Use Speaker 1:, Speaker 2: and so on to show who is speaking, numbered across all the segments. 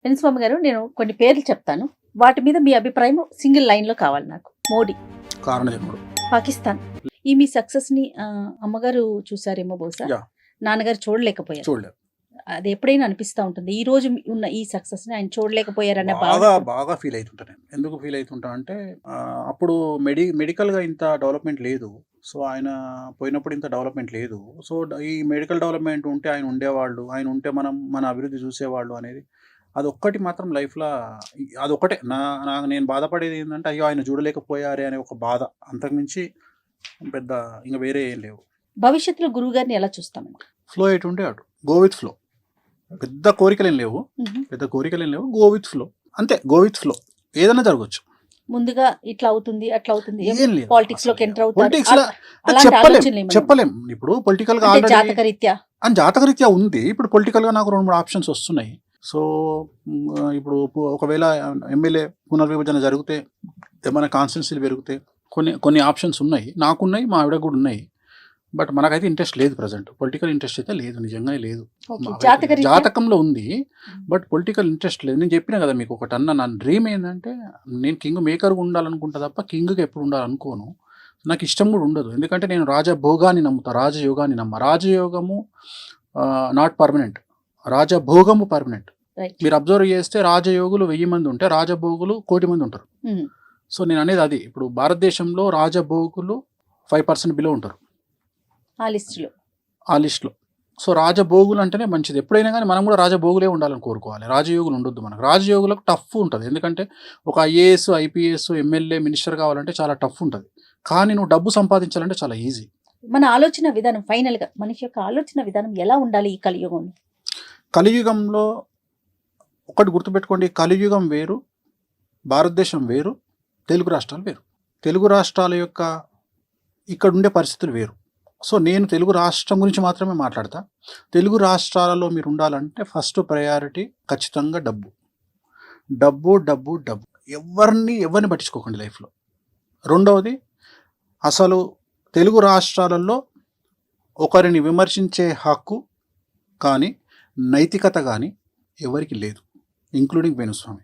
Speaker 1: వెంకటస్వామి గారు, నేను కొన్ని పేర్లు చెప్తాను. వాటి మీద మీ అభిప్రాయం సింగిల్ లైన్‌లో కావాలి నాకు. మోడీ,
Speaker 2: కారణజన్ముడు.
Speaker 1: పాకిస్తాన్. ఈ మీ సక్సెస్‌ని అమ్మగారు చూసారేమో బహుశా.
Speaker 2: యాహ్!
Speaker 1: నాన్నగారు చూడలేకపోయారు.
Speaker 2: చూడలేదు.
Speaker 1: అది ఎప్పుడైనా అనిపిస్తా ఉంటుంది. ఈ రోజు ఉన్న ఈ సక్సెస్‌ని ఆయన చూడలేకపోయారన్న
Speaker 2: బాగా
Speaker 1: భావన.
Speaker 2: బాగా ఫీల్ అయితుంటా నేను. ఎందుకు ఫీల్ అయితుంటా అంటే అప్పుడు మెడికల్‌గా ఇంత డెవలప్‌మెంట్ లేదు. సో, ఆయన పోయినప్పుడు ఇంత డెవలప్‌మెంట్ లేదు. సో, ఈ మెడికల్ డెవలప్‌మెంట్ ఉంటే ఆయన ఉండేవాళ్ళు. ఆయన ఉంటే మన అభివృద్ధి చూసేవాళ్ళు అనేది అదొక్కటి మాత్రం లైఫ్‌ల అదొక్కటే నేను బాధపడేది ఏందంటే, అయ్యో! ఆయన చూడలేకపోయారే అనే ఒక బాధ. అంతకుమించి పెద్ద ఇంక వేరే ఏం లేవు.
Speaker 1: భవిష్యత్తులో గురువుగారిని ఎలా చూస్తామండి?
Speaker 2: ఫ్లో ఎటుంటే అటు. Go with flow. పెద్ద కోరికలేం లేవు. Go with flow. అంతే, గో విత్ ఫ్లో. ఏదైనా జరగొచ్చు.
Speaker 1: ముందుగా ఇట్లా అవుతుంది, అట్లా అవుతుంది.
Speaker 2: ఏం లేదు.
Speaker 1: పాలిటిక్స్ లోకి ఎంటర్ అవుతారు.
Speaker 2: పొలిటిక్స్‌లో
Speaker 1: అలాంటి ఆలోచనలు ఏమన్నా?
Speaker 2: చెప్పలేం. ఇప్పుడు పొలిటికల్‌గా
Speaker 1: అంటే
Speaker 2: ఆల్రెడీ
Speaker 1: జాతకరీత్యా
Speaker 2: జాతకరీత్యా ఉంది. ఇప్పుడు పొలిటికల్‌గా నాకు 2, 3 ఆప్షన్స్ వస్తున్నాయి. సో, ఇప్పుడు ఒకవేళ ఎమ్మెల్యే పునర్విభజన జరిగితే, ఏమైనా కాన్స్టిట్యున్సీలు పెరిగితే కొన్ని ఆప్షన్స్ ఉన్నాయి. నాకున్నాయి, మా ఆవిడకి కూడా ఉన్నాయి. బట్ మనకైతే ఇంట్రెస్ట్ లేదు ప్రెజెంట్. పొలిటికల్ ఇంట్రెస్ట్ అయితే లేదు, నిజంగానే లేదు. జాతకంలో ఉంది, బట్ పొలిటికల్ ఇంట్రెస్ట్ లేదు. నేను చెప్పినా కదా మీకు ఒకటన్నా, నా డ్రీమ్ ఏంటంటే నేను కింగ్ మేకర్గా ఉండాలనుకుంటా తప్ప కింగ్గా ఎప్పుడు ఉండాలనుకోను. నాకు ఇష్టం కూడా ఉండదు. ఎందుకంటే నేను రాజభోగాన్ని నమ్ముతా, రాజయోగాన్ని రాజయోగము నాట్ పర్మనెంట్, రాజభోగము పర్మనెంట్. మీరు అబ్జర్వ్ చేస్తే రాజయోగులు 1000 మంది ఉంటే రాజభోగులు 1,000,000 మంది ఉంటారు. సో నేను అనేది అది. ఇప్పుడు భారతదేశంలో రాజభోగులు 5% బిలో ఉంటారు ఆ లిస్టులో. సో రాజభోగులు అంటేనే మంచిది. ఎప్పుడైనా కానీ మనం కూడా రాజభోగులే ఉండాలని కోరుకోవాలి. రాజయోగులు ఉండొద్దు మనకు. రాజయోగులకు టఫ్ ఉంటుంది. ఎందుకంటే ఒక ఐఏఎస్, ఐపీఎస్, ఎమ్మెల్యే, మినిస్టర్ కావాలంటే చాలా టఫ్ ఉంటుంది. కానీ నువ్వు డబ్బు సంపాదించాలంటే చాలా ఈజీ.
Speaker 1: మన ఆలోచన విధానం, ఫైనల్గా మనిషి యొక్క ఆలోచన విధానం ఎలా ఉండాలి ఈ కలియుగంలో?
Speaker 2: కలియుగంలో ఒకటి గుర్తుపెట్టుకోండి, కలియుగం వేరు, భారతదేశం వేరు, తెలుగు రాష్ట్రాలు వేరు. తెలుగు రాష్ట్రాల యొక్క ఇక్కడ ఉండే పరిస్థితులు వేరు. సో నేను తెలుగు రాష్ట్రం గురించి మాత్రమే మాట్లాడతా. తెలుగు రాష్ట్రాలలో మీరు ఉండాలంటే ఫస్ట్ ప్రయారిటీ ఖచ్చితంగా డబ్బు. డబ్బు డబ్బు డబ్బు. ఎవరిని పట్టించుకోకండి లైఫ్లో. రెండవది, అసలు తెలుగు రాష్ట్రాలలో ఒకరిని విమర్శించే హక్కు కానీ నైతికత కానీ ఎవరికి లేదు, ఇంక్లూడింగ్ వేణుస్వామి.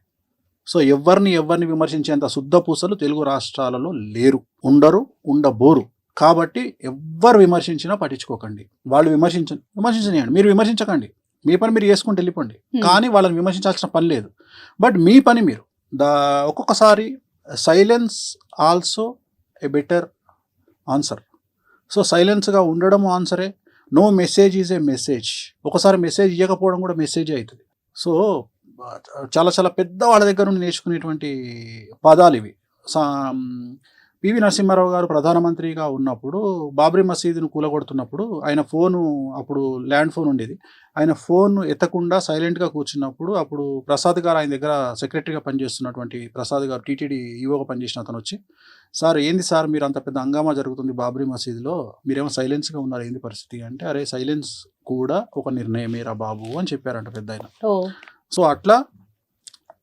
Speaker 2: సో ఎవరిని విమర్శించేంత శుద్ధ పూసలు తెలుగు రాష్ట్రాలలో లేరు, ఉండరు, ఉండబోరు. కాబట్టి ఎవ్వరు విమర్శించినా పట్టించుకోకండి. వాళ్ళు విమర్శించనియండి, మీరు విమర్శించకండి. మీ పని మీరు చేసుకుంటూ వెళ్ళిపోండి. కానీ వాళ్ళని విమర్శించాల్సిన పని లేదు. బట్ మీ పని మీరు ఒక్కొక్కసారి silence also a better answer. So సైలెన్స్గా ఉండడం ఆన్సరే. No message is a message. ఒకసారి మెసేజ్ ఇవ్వకపోవడం కూడా మెసేజ్ అవుతుంది. సో చాలా చాలా పెద్ద వాళ్ళ దగ్గర నుండి నేర్చుకునేటువంటి పదాలు ఇవి. పివి నరసింహారావు గారు ప్రధానమంత్రిగా ఉన్నప్పుడు బాబ్రీ మసీదును కూలగొడుతున్నప్పుడు ఆయన ఫోను, అప్పుడు ల్యాండ్ ఫోన్ ఉండేది, ఆయన ఫోన్ ఎత్తకుండా సైలెంట్గా కూర్చున్నప్పుడు అప్పుడు ప్రసాద్ గారు, ఆయన దగ్గర సెక్రటరీగా పనిచేస్తున్నటువంటి ప్రసాద్ గారు, టీటీడీ ఈవోగా పనిచేసిన అతను వచ్చి, సార్ ఏంది సార్ మీరు అంత పెద్ద హంగామా జరుగుతుంది బాబ్రీ మసీదులో, మీరేమో సైలెన్స్గా ఉన్నారు, ఏంది పరిస్థితి అంటే, అరే సైలెన్స్ కూడా ఒక నిర్ణయమేరా బాబు అని చెప్పారంట పెద్ద ఆయన. సో అట్లా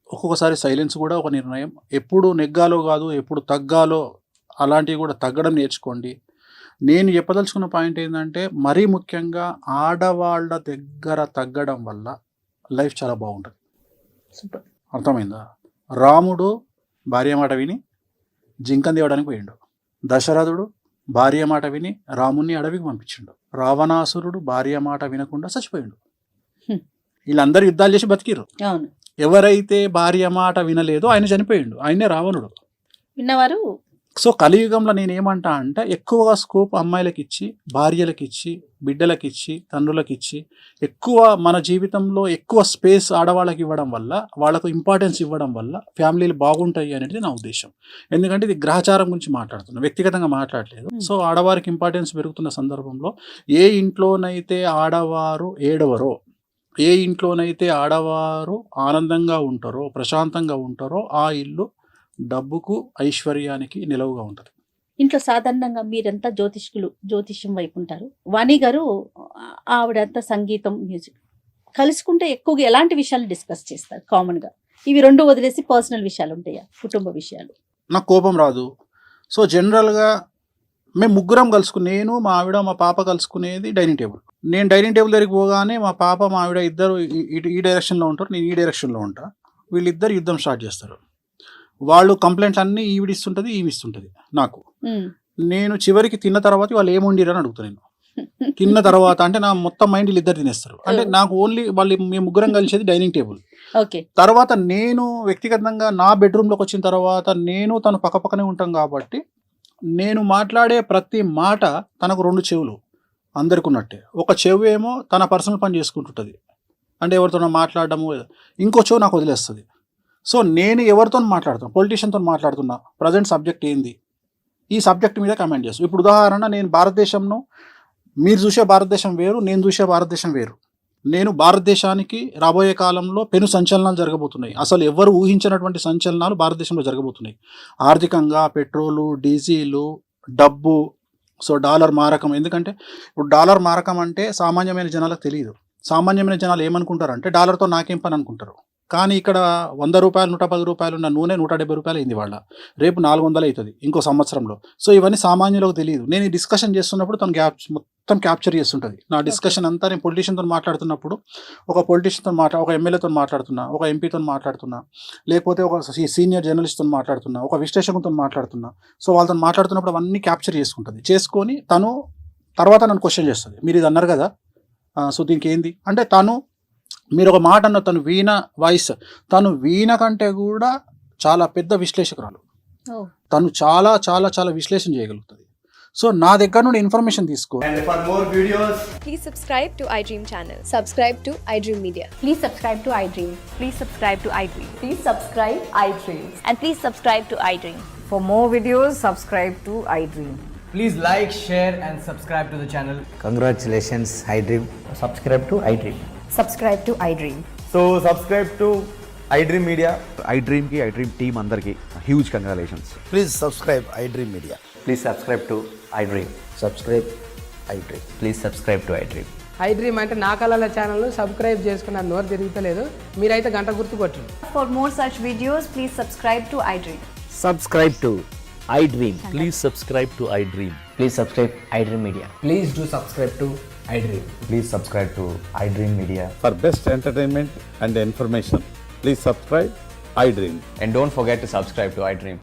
Speaker 2: ఒక్కొక్కసారి సైలెన్స్ కూడా ఒక నిర్ణయం. ఎప్పుడు నెగ్గాలో కాదు, ఎప్పుడు తగ్గాలో, అలాంటివి కూడా తగ్గడం నేర్చుకోండి. నేను చెప్పదలుచుకున్న పాయింట్ ఏంటంటే, మరీ ముఖ్యంగా ఆడవాళ్ళ దగ్గర తగ్గడం వల్ల లైఫ్ చాలా బాగుంటుంది. అర్థమైందా? రాముడు భార్య మాట విని జింకను తేవడానికి పోయిండు. దశరథుడు భార్య మాట విని రాముణ్ణి అడవికి పంపించిండు. రావణాసురుడు భార్య మాట వినకుండా చచ్చిపోయిండు. వీళ్ళందరూ యుద్ధాలు చేసి బతికిరు. ఎవరైతే భార్య మాట వినలేదో ఆయన చనిపోయిండు. ఆయనే రావణుడు.
Speaker 1: విన్నవారు.
Speaker 2: సో కలియుగంలో నేను ఏమంటా అంటే, ఎక్కువగా స్కోప్ అమ్మాయిలకు ఇచ్చి, భార్యలకు ఇచ్చి, బిడ్డలకు ఇచ్చి, తండ్రులకు ఇచ్చి, ఎక్కువ మన జీవితంలో ఎక్కువ స్పేస్ ఆడవాళ్ళకి ఇవ్వడం వల్ల, వాళ్ళకు ఇంపార్టెన్స్ ఇవ్వడం వల్ల ఫ్యామిలీలు బాగుంటాయి అనేది నా ఉద్దేశం. ఎందుకంటే ఇది గ్రహచారం గురించి మాట్లాడుతున్నాను, వ్యక్తిగతంగా మాట్లాడలేదు. సో ఆడవారికి ఇంపార్టెన్స్ పెరుగుతున్న సందర్భంలో, ఏ ఇంట్లోనైతే ఆడవారు ఏడవరో, ఏ ఇంట్లోనైతే ఆడవారు ఆనందంగా ఉంటారో, ప్రశాంతంగా ఉంటారో, ఆ ఇల్లు డబ్బుకు, ఐశ్వర్యానికి నిలవుగా ఉంటుంది.
Speaker 1: ఇంట్లో సాధారణంగా మీరంతా జ్యోతిష్యం వైపు ఉంటారు. వాణి గారు ఆవిడంతా సంగీతం, మ్యూజిక్. కలుసుకుంటే ఎక్కువగా ఎలాంటి విషయాలు డిస్కస్ చేస్తారు కామన్గా? ఇవి రెండు వదిలేసి పర్సనల్ విషయాలు ఉంటాయా, కుటుంబ విషయాలు?
Speaker 2: నాకు కోపం రాదు. సో జనరల్గా మేము ముగ్గురం కలుసుకుని, నేను మా ఆవిడ మా పాప కలుసుకునేది డైనింగ్ టేబుల్. నేను డైనింగ్ టేబుల్ దగ్గరికి పోగానే మా పాప మా ఆవిడ ఇద్దరు ఈ డైరెక్షన్లో ఉంటారు, నేను ఈ డైరెక్షన్లో ఉంటా. వీళ్ళిద్దరు యుద్ధం స్టార్ట్ చేస్తారు. వాళ్ళు కంప్లైంట్స్ అన్నీ ఈవిడిస్తుంటుంది, ఈమె ఇస్తుంటుంది నాకు. నేను చివరికి తిన్న తర్వాత వాళ్ళు ఏం వండిరని అడుగుతాను. నేను తిన్న తర్వాత అంటే నా మొత్తం మైండ్ వీళ్ళిద్దరు తినేస్తారు. అంటే నాకు ఓన్లీ వాళ్ళు మేము ముగ్గురం కలిసేది డైనింగ్ టేబుల్.
Speaker 1: ఓకే.
Speaker 2: తర్వాత నేను వ్యక్తిగతంగా నా బెడ్రూమ్లోకి వచ్చిన తర్వాత నేను తను పక్కపక్కనే ఉంటాం కాబట్టి నేను మాట్లాడే ప్రతి మాట తనకు 2 చెవులు అందరికి ఉన్నట్టే. ఒక చెవు ఏమో తన పర్సనల్ పని చేసుకుంటుంటుంది, అంటే ఎవరితోనో మాట్లాడడము, ఇంకో చెవు నాకు వదిలేస్తుంది. సో నేను ఎవరితో మాట్లాడుతున్నా, పొలిటీషియన్తో మాట్లాడుతున్నా, ప్రజెంట్ సబ్జెక్ట్ ఏంది, ఈ సబ్జెక్ట్ మీద కమెంట్ చేస్తాను. ఇప్పుడు ఉదాహరణ, నేను భారతదేశంను, మీరు చూసే భారతదేశం వేరు, నేను చూసే భారతదేశం వేరు. నేను భారతదేశానికి రాబోయే కాలంలో పెను సంచలనాలు జరగబోతున్నాయి. అసలు ఎవరు ఊహించినటువంటి సంచలనాలు భారతదేశంలో జరగబోతున్నాయి. ఆర్థికంగా పెట్రోలు, డీజిలు, డబ్బు, సో డాలర్ మారకం. ఎందుకంటే ఇప్పుడు డాలర్ మారకం అంటే సామాన్యమైన జనాలకు తెలియదు. సామాన్యమైన జనాలు ఏమనుకుంటారంటే డాలర్తో నాకేం పని అనుకుంటారు. కానీ ఇక్కడ 100 రూపాయలు 110 రూపాయలు ఉన్న నూనె 170 రూపాయలు అయింది వాళ్ళ, రేపు 400 అవుతుంది ఇంకో సంవత్సరంలో. సో ఇవన్నీ సామాన్యులకు తెలియదు. నేను ఈ డిస్కషన్ చేస్తున్నప్పుడు తను మొత్తం క్యాప్చర్ చేస్తుంటుంది. నా డిస్కషన్ అంతా నేను పొలిటీషియన్తో మాట్లాడుతున్నప్పుడు, ఒక పొలిటీషియన్తో ఒక ఎమ్మెల్యేతో మాట్లాడుతున్నా, ఒక ఎంపీతో మాట్లాడుతున్నా, లేకపోతే ఒక సీనియర్ జర్నలిస్ట్తో మాట్లాడుతున్నా, ఒక విశ్లేషకులతో మాట్లాడుతున్నా. సో వాళ్ళతో మాట్లాడుతున్నప్పుడు అవన్నీ క్యాప్చర్ చేసుకుంటుంది. చేసుకొని తను తర్వాత నన్ను క్వశ్చన్ చేస్తుంది, మీరు ఇది అన్నారు కదా, సో దీనికి ఏంది అంటే, తను మీరు ఒక మాట అన్న, తను వీణ వాయిస్, తను వీణ కంటే కూడా చాలా పెద్ద విశ్లేషకురాలు. తను చాలా చాలా చాలా విశ్లేషణ చేయగలుగుతుంది. సో నా దగ్గర నుండి ఇన్ఫర్మేషన్ తీసుకో.
Speaker 3: And for more videos,
Speaker 4: Please subscribe to iDream channel.
Speaker 5: Subscribe to iDream Media.
Speaker 6: Please subscribe to iDream.
Speaker 4: Please subscribe to iDream.
Speaker 6: Please subscribe iDream.
Speaker 4: And please subscribe to iDream.
Speaker 6: For more videos, subscribe to iDream.
Speaker 3: please like, share and subscribe to the channel.
Speaker 7: Congratulations, iDream.
Speaker 8: Subscribe to iDream.
Speaker 6: Subscribe to iDream.
Speaker 8: So subscribe to iDream Media.
Speaker 9: iDream ki iDream team andarki huge congratulations.
Speaker 7: Please subscribe iDream Media.
Speaker 8: Please subscribe to iDream.
Speaker 7: Subscribe iDream.
Speaker 8: Please subscribe to iDream.
Speaker 10: iDream అంటే నా కళల channel subscribe చేసుకున్న నోరు తిరుగుతలేదు, మీరైతే గంట గుర్తు కొట్టండి.
Speaker 6: For more such videos, please subscribe to iDream.
Speaker 7: Subscribe to iDream.
Speaker 11: Please subscribe to iDream.
Speaker 8: Please subscribe iDream Media.
Speaker 3: Please do subscribe to iDream.
Speaker 8: Please subscribe to iDream Media.
Speaker 11: For best entertainment and information, please subscribe iDream.
Speaker 8: And don't forget to subscribe to iDream.